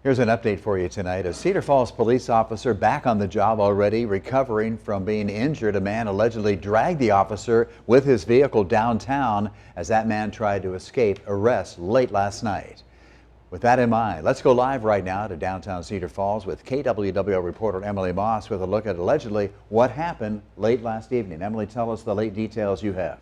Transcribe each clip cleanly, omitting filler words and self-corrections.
Here's an update for you tonight. A Cedar Falls police officer back on the job already, recovering from being injured. A man allegedly dragged the officer with his vehicle downtown as that man tried to escape arrest late last night. With that in mind, let's go live right now to downtown Cedar Falls with KWWO reporter Emily Moss with a look at allegedly what happened late last evening. Emily, tell us the late details you have.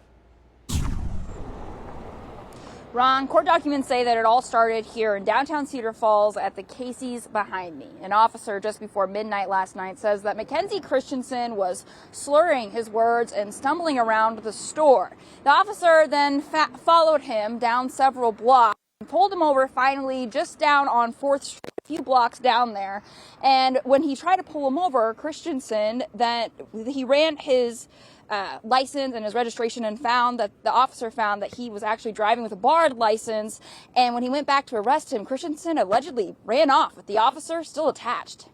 Ron, court documents say that it all started here in downtown Cedar Falls at the Casey's behind me. An officer just before midnight last night says that Mackenzie Christensen was slurring his words and stumbling around the store. The officer then followed him down several blocks and pulled him over finally just down on 4th Street, a few blocks down there. And when he tried to pull him over, Christensen, he ran his license and his registration and found that the officer found that he was actually driving with a barred license. And when he went back to arrest him, Christensen allegedly ran off with the officer still attached.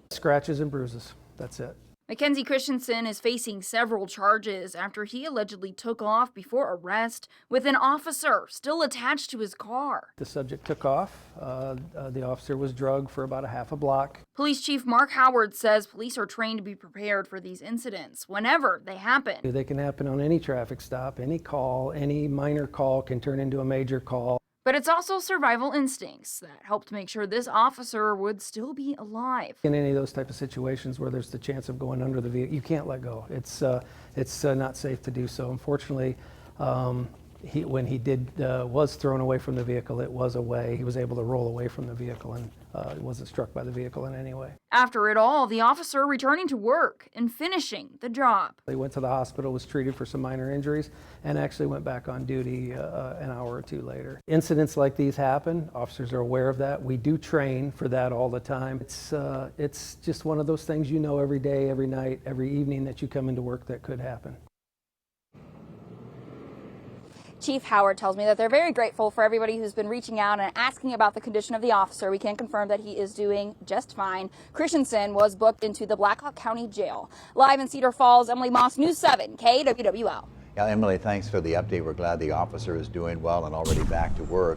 Scratches and bruises. That's it. Mackenzie Christensen is facing several charges after he allegedly took off before arrest with an officer still attached to his car. The subject took off. The officer was drugged for about a half a block. Police Chief Mark Howard says police are trained to be prepared for these incidents whenever they happen. They can happen on any traffic stop, any call, any minor call can turn into a major call. But it's also survival instincts that helped make sure this officer would still be alive. In any of those type of situations where there's the chance of going under the vehicle, you can't let go. It's not safe to do so. Unfortunately, when he was thrown away from the vehicle, it was away. He was able to roll away from the vehicle and wasn't struck by the vehicle in any way. After it all, the officer returning to work and finishing the job. He went to the hospital, was treated for some minor injuries, and actually went back on duty an hour or two later. Incidents like these happen. Officers are aware of that. We do train for that all the time. It's just one of those things you know every day, every night, every evening that you come into work that could happen. Chief Howard tells me that they're very grateful for everybody who's been reaching out and asking about the condition of the officer. We can confirm that he is doing just fine. Christensen was booked into the Blackhawk County Jail. Live in Cedar Falls, Emily Moss, News 7, KWWO. Yeah, Emily, thanks for the update. We're glad the officer is doing well and already back to work.